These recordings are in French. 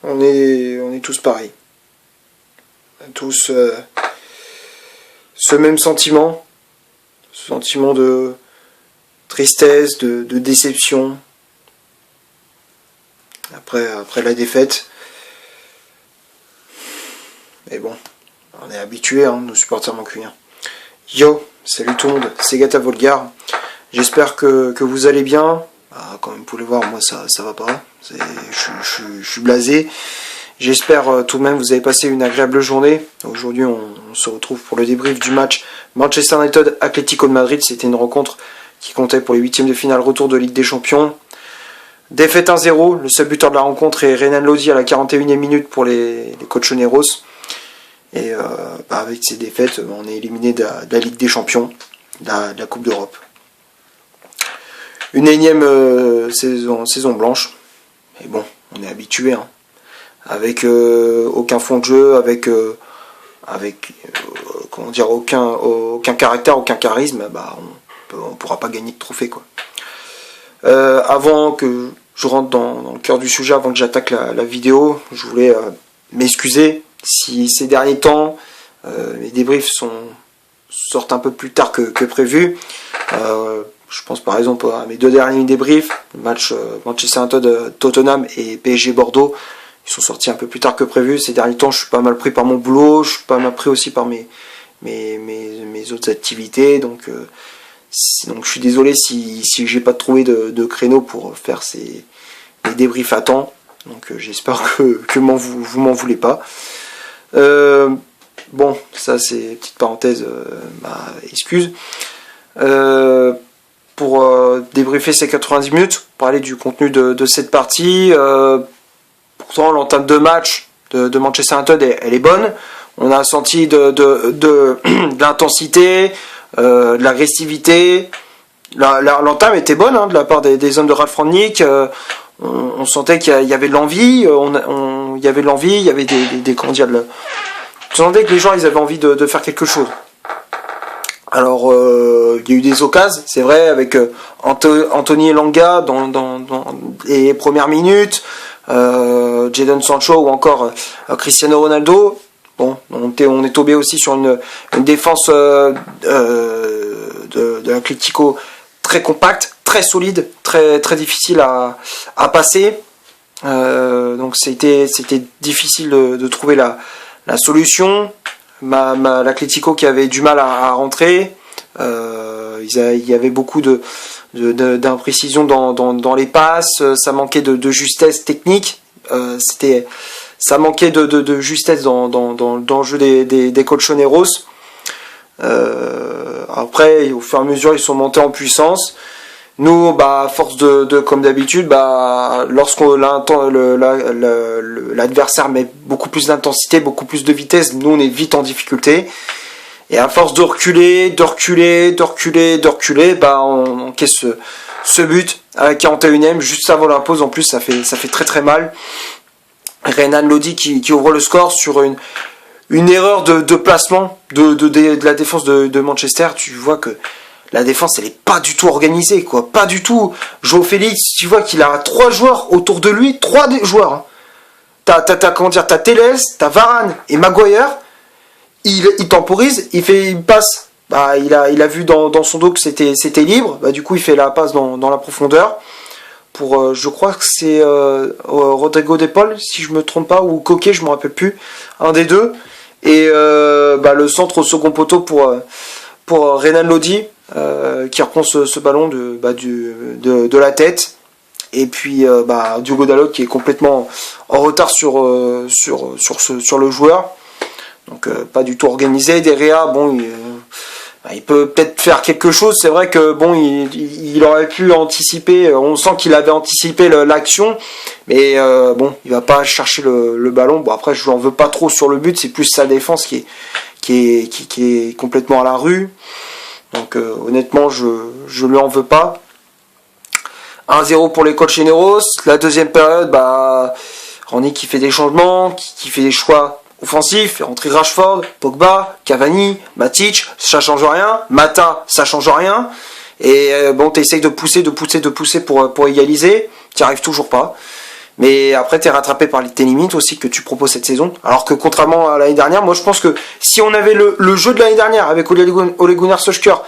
on est tous pareils. On a tous ce même sentiment. Ce sentiment de tristesse, de déception. Après la défaite. Mais bon, on est habitués, hein, nos supporters mancuniens. Yo, salut tout le monde, c'est Gata Volgar. J'espère que vous allez bien. Comme vous pouvez le voir, moi ça va pas. Je suis blasé. J'espère tout de même que vous avez passé une agréable journée. Aujourd'hui, on se retrouve pour le débrief du match Manchester United Atlético de Madrid. C'était une rencontre qui comptait pour les huitièmes de finale retour de Ligue des Champions. Défaite 1-0. Le seul buteur de la rencontre est Renan Lodi à la 41e minute pour les Colchoneros. Et avec ces défaites, on est éliminé de la Ligue des Champions, de la Coupe d'Europe. Une énième saison blanche. Mais bon, on est habitué, hein. Avec aucun fond de jeu, avec aucun caractère, aucun charisme, on pourra pas gagner de trophée, quoi. Avant que je rentre dans le cœur du sujet, avant que j'attaque la vidéo, je voulais m'excuser si ces derniers temps les débriefs sortent un peu plus tard que prévu. Je pense par exemple à mes deux derniers débriefs, le match Manchester United Tottenham et PSG Bordeaux. Ils sont sortis un peu plus tard que prévu. Ces derniers temps, je suis pas mal pris par mon boulot, je suis pas mal pris aussi par mes autres activités. Donc je suis désolé si j'ai pas trouvé de créneau pour faire les débriefs à temps. Donc j'espère que vous m'en voulez pas. Bon, ça c'est petite parenthèse, excuse. Pour débriefer ces 90 minutes, parler du contenu de cette partie. Pourtant, l'entame de match de Manchester United, elle est bonne. On a senti de l'intensité, de l'agressivité. L'entame était bonne, hein, de la part des hommes de Ralf Rangnick. On sentait qu'il y avait de l'envie. Il y avait de l'envie, il y avait on sentait que les gens ils avaient envie de faire quelque chose. Alors, il y a eu des occasions, c'est vrai, avec Anthony Elanga dans les premières minutes. Jadon Sancho ou encore Cristiano Ronaldo. Bon, on est tombé aussi sur une défense de l'Atlético très compacte, très solide, très très difficile à passer. Donc c'était difficile de trouver la solution. L'Atlético qui avait du mal à rentrer. Il y avait beaucoup d'imprécision dans les passes, ça manquait de justesse technique, ça manquait de justesse dans le jeu des Colchoneros. Après, au fur et à mesure, ils sont montés en puissance. Nous, à force comme d'habitude, lorsque l'adversaire met beaucoup plus d'intensité, beaucoup plus de vitesse, nous on est vite en difficulté. Et à force de reculer, on encaisse ce but à la 41e, juste avant la pause. En plus, ça fait très très mal. Renan Lodi qui ouvre le score sur une erreur de placement de la défense de Manchester. Tu vois que la défense, elle est pas du tout organisée, quoi. Pas du tout. João Félix, tu vois qu'il a 3 joueurs autour de lui, 3 joueurs. Hein. T'as Telles, t'as Varane et Maguire. Il temporise, il passe. Il a vu dans son dos que c'était libre. Du coup, il fait la passe dans la profondeur. Pour, je crois que c'est Rodrigo De Paul, si je me trompe pas, ou Coquet, je me rappelle plus, un des deux. Et le centre au second poteau pour Renan Lodi, qui reprend ce ballon de la tête. Et puis Diogo Dalot qui est complètement en retard sur le joueur. Donc pas du tout organisé. Derrière, il peut peut-être faire quelque chose. C'est vrai que il aurait pu anticiper. On sent qu'il avait anticipé l'action, mais il va pas chercher le ballon. Bon, après, je n'en veux pas trop sur le but. C'est plus sa défense qui est complètement à la rue. Donc honnêtement, je lui en veux pas. 1-0 pour les Colchoneros. La deuxième période, Rangnick qui fait des changements, qui fait des choix offensif, fait rentrer Rashford, Pogba, Cavani, Matic, ça change rien. Mata, ça change rien. Et t'essayes de pousser pour égaliser. T'y arrives toujours pas. Mais après, t'es rattrapé par tes limites aussi que tu proposes cette saison. Alors que contrairement à l'année dernière, moi je pense que si on avait le jeu de l'année dernière avec Ole Gunnar Solskjaer,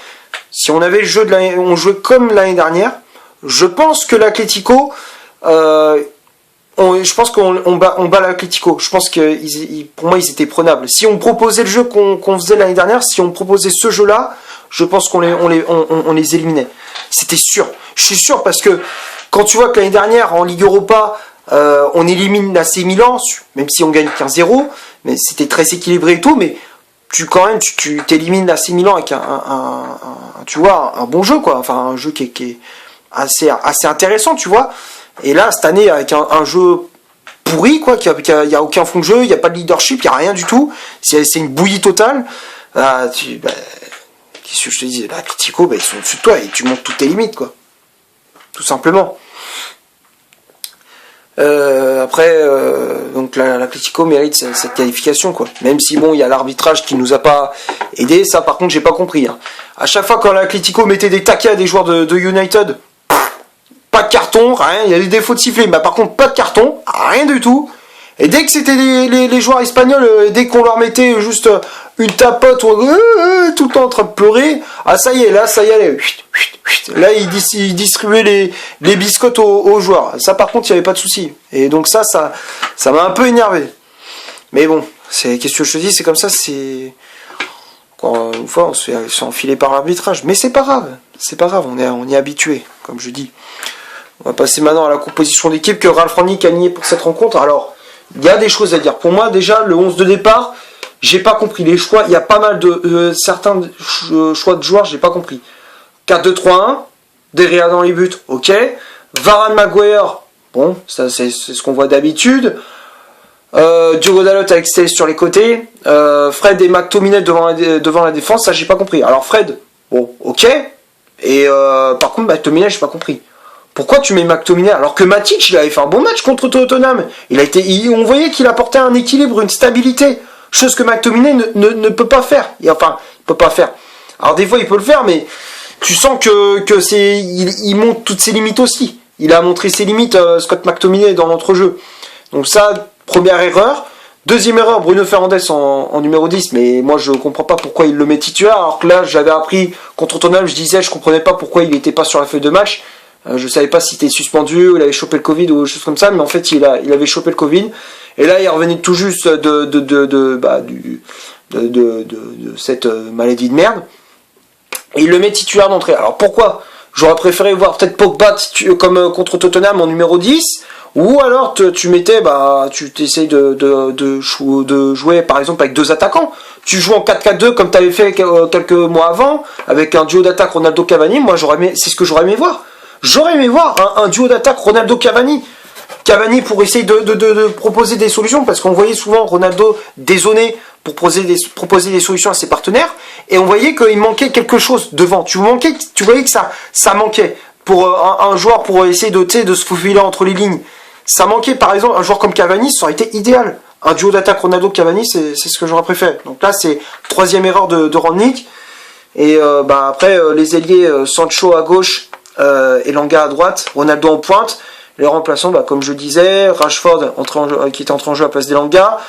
si on avait le jeu de l'année, on jouait comme l'année dernière, je pense que l'Atlético, je pense qu'on bat l'Atlético. Je pense que pour moi ils étaient prenables. Si on proposait le jeu qu'on faisait l'année dernière, si on proposait ce jeu-là, je pense qu'on les éliminait. C'était sûr. Je suis sûr parce que quand tu vois que l'année dernière en Ligue Europa, on élimine l'AC Milan, même si on gagne 15-0, mais c'était très équilibré et tout, mais tu t'élimines l'AC Milan avec tu vois, un bon jeu, quoi. Enfin, un jeu qui est assez intéressant, tu vois. Et là, cette année, avec un jeu pourri, quoi, il n'y a aucun fond de jeu, il n'y a pas de leadership, il n'y a rien du tout. C'est une bouillie totale. Qu'est-ce que je te dis, l'Atlético, ils sont au-dessus de toi et tu montes toutes tes limites, quoi. Tout simplement. Donc l'Atlético mérite cette qualification, quoi. Même si bon, il y a l'arbitrage qui nous a pas aidé, ça par contre j'ai pas compris. Hein. À chaque fois quand l'Atlético mettait des taquets à des joueurs de United, pas de carton, rien, il y a des défauts de sifflet, mais par contre pas de carton, rien du tout. Et dès que c'était les joueurs espagnols, dès qu'on leur mettait juste une tapote tout le temps en train de pleurer, ah ça y est, là ça y allait. Là ils distribuaient les biscottes aux joueurs. Ça par contre il n'y avait pas de souci. Et donc ça m'a un peu énervé. Mais bon, qu'est-ce que je te dis, c'est comme ça, c'est une fois on se fait enfiler par l'arbitrage. Mais c'est pas grave, on y est habitué, comme je dis. On va passer maintenant à la composition d'équipe que Ralf Rangnick a nié pour cette rencontre. Alors, il y a des choses à dire. Pour moi, déjà, le 11 de départ, j'ai pas compris les choix. Il y a pas mal de certains choix de joueurs, j'ai pas compris. 4-2-3-1, Derrea dans les buts, ok. Varane, Maguire, bon, ça c'est ce qu'on voit d'habitude. Diogo Dalot avec Stés sur les côtés. Fred et McTominay devant la défense, ça j'ai pas compris. Alors Fred, bon, ok. Et par contre, McTominay, j'ai pas compris. Pourquoi tu mets McTominay alors que Matic il avait fait un bon match contre Tottenham. On voyait qu'il apportait un équilibre, une stabilité, chose que McTominay ne peut pas faire. Il peut pas faire. Alors des fois il peut le faire, mais tu sens que il montre toutes ses limites aussi. Il a montré ses limites Scott McTominay dans l'entrejeu. Donc ça, première erreur. Deuxième erreur, Bruno Fernandes en numéro 10, mais moi je comprends pas pourquoi il le met titulaire, alors que là j'avais appris contre Tottenham, je comprenais pas pourquoi il n'était pas sur la feuille de match. Je savais pas s'il était suspendu ou il avait chopé le Covid ou des choses comme ça, mais en fait il avait chopé le Covid. Et là il revenait tout juste de cette maladie de merde. Et il le met titulaire d'entrée. Alors pourquoi ? J'aurais préféré voir peut-être Pogba comme contre Tottenham en numéro 10, ou alors tu mettais, tu t'essayes de jouer par exemple avec deux attaquants. Tu joues en 4-4-2 comme tu avais fait quelques mois avant, avec un duo d'attaque Ronaldo-Cavani. Moi c'est ce que j'aurais aimé voir. J'aurais aimé voir un duo d'attaque Ronaldo-Cavani. Cavani pour essayer de proposer des solutions, parce qu'on voyait souvent Ronaldo dézonner pour proposer des solutions à ses partenaires, et on voyait qu'il manquait quelque chose devant. Tu voyais que ça manquait pour un joueur pour essayer de se faufiler entre les lignes. Ça manquait, par exemple, un joueur comme Cavani, ça aurait été idéal. Un duo d'attaque Ronaldo-Cavani, c'est ce que j'aurais préféré. Donc là, c'est troisième erreur de Rangnick. Et après, les ailiers Sancho à gauche, Elanga à droite, Ronaldo en pointe. Les remplaçants, comme je disais, Rashford qui était entré en jeu à la place d'Elanga,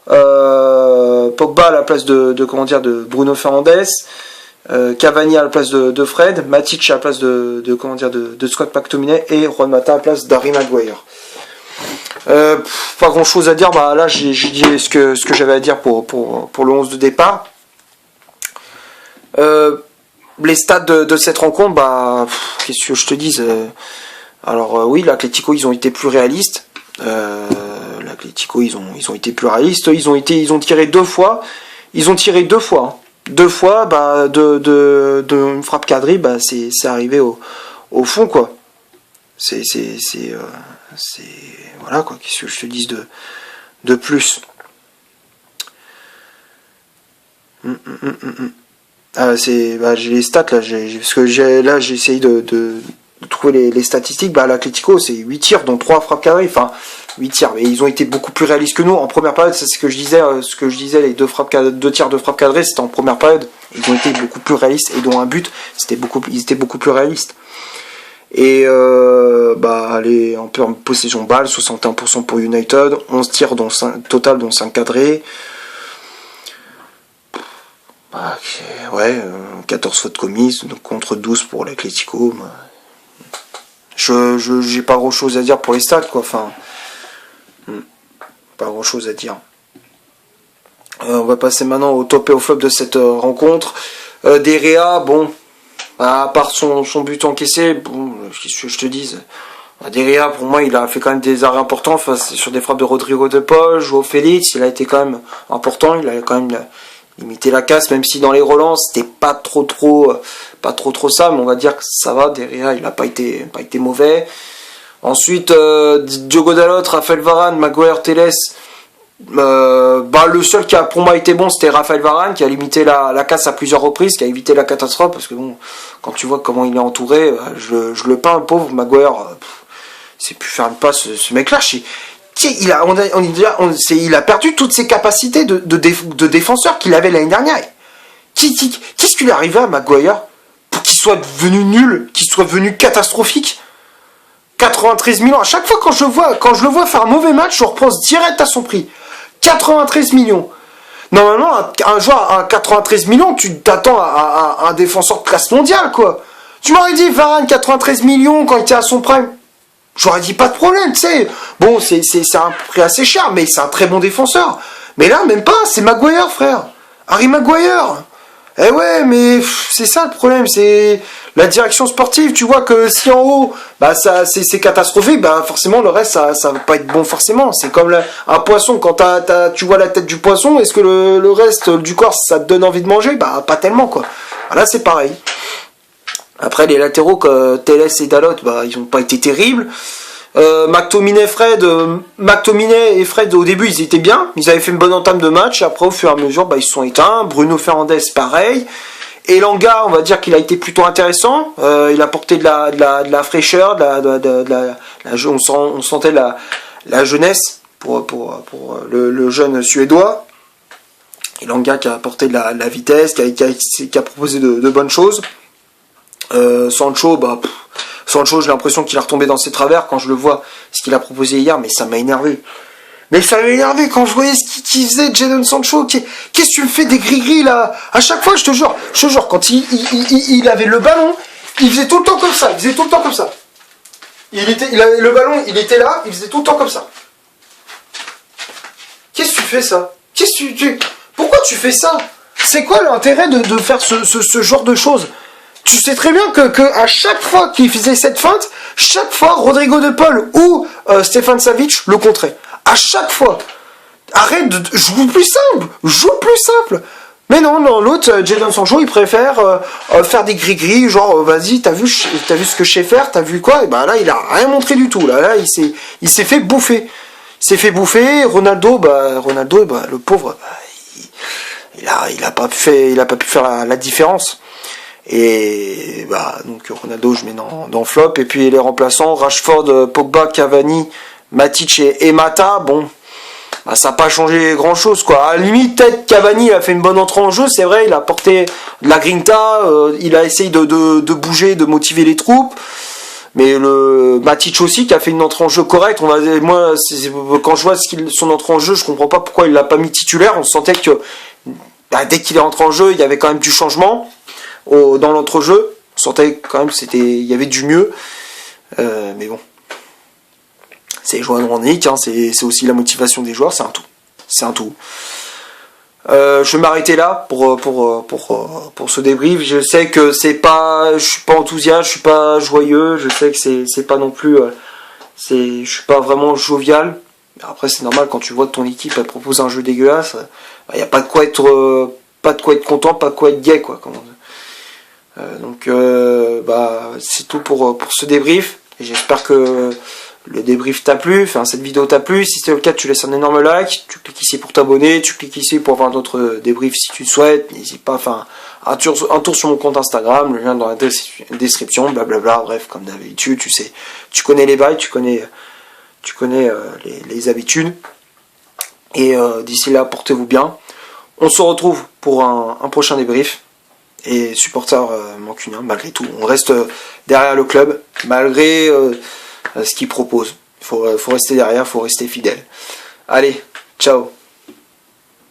Pogba à la place de Bruno Fernandes, Cavani à la place de Fred, Matic à la place de Scott McTominay et Juan Mata à la place d'Harry Maguire. Pas grand chose à dire, là j'ai dit ce que j'avais à dire pour le 11 de départ. Les stats de cette rencontre, qu'est-ce que je te dise, oui, l'Atlético ils ont été plus réalistes. L'Atlético ils ont été plus réalistes. Ils ont tiré deux fois. Deux fois, de une frappe cadrée, c'est arrivé au fond, quoi. C'est voilà, quoi. Qu'est-ce que je te dise de plus. J'ai les stats là, parce que j'ai essayé de trouver les statistiques. L'Atlético c'est 8 tirs dont 3 frappes cadrées, enfin 8 tirs, mais ils ont été beaucoup plus réalistes que nous en première période. C'est ce que je disais, les deux tirs de frappe cadrée, c'était en première période. Ils ont été beaucoup plus réalistes, et dont un but, ils étaient beaucoup plus réalistes. Et allez, en possession balle, 61% pour United, 11 tirs total dont 5 cadrés. 14 fautes commises, donc contre 12 pour l'Atlético. J'ai pas grand chose à dire pour les stats, quoi. Enfin, pas grand chose à dire. On va passer maintenant au top et au flop de cette rencontre. Derrea, bon, à part son but encaissé, bon, qu'est-ce que je te dise. Derrea, pour moi, il a fait quand même des arrêts importants sur des frappes de Rodrigo de Paul, Joao Félix, il a été quand même important, il a quand même limité la casse, même si dans les relances, c'était pas trop ça, mais on va dire que ça va, Derrea, il a pas été mauvais. Ensuite, Diogo Dalot, Raphaël Varane, Maguire, Telles. Le seul qui a pour moi été bon, c'était Raphaël Varane, qui a limité la casse à plusieurs reprises, qui a évité la catastrophe, parce que bon, quand tu vois comment il est entouré, je le peins, pauvre Maguire, c'est plus faire une passe, ce mec-là, il a perdu toutes ses capacités de défenseur qu'il avait l'année dernière. Qu'est-ce qui lui est arrivé à Maguire pour qu'il soit devenu nul, qu'il soit devenu catastrophique? 93 millions. À chaque fois quand je le vois faire un mauvais match, je repense direct à son prix. 93 millions. Normalement, un joueur à 93 millions, tu t'attends à un défenseur de classe mondiale, quoi. Tu m'aurais dit Varane 93 millions quand il était à son prime. J'aurais dit pas de problème, tu sais. Bon, c'est un prix assez cher, mais c'est un très bon défenseur. Mais là, même pas, c'est Maguire, frère. Harry Maguire. Eh ouais, mais c'est ça le problème, c'est la direction sportive. Tu vois que si en haut, c'est catastrophique, forcément le reste, ça va pas être bon forcément. C'est comme un poisson, quand tu vois la tête du poisson, est-ce que le reste du corps, ça te donne envie de manger? Pas tellement, quoi. Là, c'est pareil. Après, les latéraux, Telles et Dalot, ils ont pas été terribles. McTominay et Fred, au début, ils étaient bien. Ils avaient fait une bonne entame de match. Après, au fur et à mesure, ils se sont éteints. Bruno Fernandes, pareil. Et Elanga, on va dire qu'il a été plutôt intéressant. Il a porté de la fraîcheur, on sentait la jeunesse pour le jeune Suédois. Elanga qui a apporté de la vitesse, qui a proposé de bonnes choses. Sancho, j'ai l'impression qu'il a retombé dans ses travers quand je le vois, ce qu'il a proposé hier, mais ça m'a énervé. Mais ça m'a énervé quand je voyais ce qu'il faisait, Jadon Sancho. Qu'est-ce que tu me fais des gris-gris là? À chaque fois, je te jure, quand il avait le ballon, il faisait tout le temps comme ça. Il avait le ballon, il était là, il faisait tout le temps comme ça. Qu'est-ce que tu fais ça? Pourquoi tu fais ça? C'est quoi l'intérêt de faire ce genre de choses? Tu sais très bien que à chaque fois qu'il faisait cette feinte, chaque fois Rodrigo de Paul ou Stefan Savic le contraient. À chaque fois. Arrête de joue plus simple. Mais non, l'autre, Jadon Sancho, il préfère faire des gris-gris, genre vas-y, t'as vu ce que je sais faire, t'as vu quoi? Et là, il a rien montré du tout. Là, il s'est fait bouffer. Ronaldo, le pauvre, il a pas pu faire la différence. Et donc Ronaldo, je mets dans flop. Et puis les remplaçants, Rashford, Pogba, Cavani, Matic et Mata, bon, ça n'a pas changé grand chose, quoi. À la limite, peut-être Cavani a fait une bonne entrée en jeu, c'est vrai, il a apporté de la grinta, il a essayé de bouger, de motiver les troupes. Mais le Matic aussi qui a fait une entrée en jeu correcte. Moi, quand je vois son entrée en jeu, je comprends pas pourquoi il l'a pas mis titulaire. On sentait que dès qu'il est entré en jeu, il y avait quand même du changement dans l'entrejeu. On sentait quand même il y avait du mieux. Mais bon, c'est les joueurs nordiques, c'est aussi la motivation des joueurs, c'est un tout. Je vais m'arrêter là pour ce débrief. Je sais que je suis pas enthousiaste, je suis pas joyeux, je sais que c'est pas non plus, je suis pas vraiment jovial. Après c'est normal quand tu vois que ton équipe elle propose un jeu dégueulasse, y a pas de quoi être content, pas de quoi être gai, quoi. Donc c'est tout pour ce débrief. Et j'espère que le débrief t'a plu, cette vidéo t'a plu. Si c'est le cas, tu laisses un énorme like, tu cliques ici pour t'abonner, tu cliques ici pour avoir d'autres débriefs si tu le souhaites. N'hésite pas à faire un tour sur mon compte Instagram, le lien dans la description, blablabla. Bref, comme d'habitude, tu sais, tu connais les bails, tu connais les habitudes. Et d'ici là, portez-vous bien. On se retrouve pour un prochain débrief. et supporter mancunien malgré tout. On reste derrière le club malgré ce qu'il propose. Il faut rester derrière, il faut rester fidèle. Allez, ciao.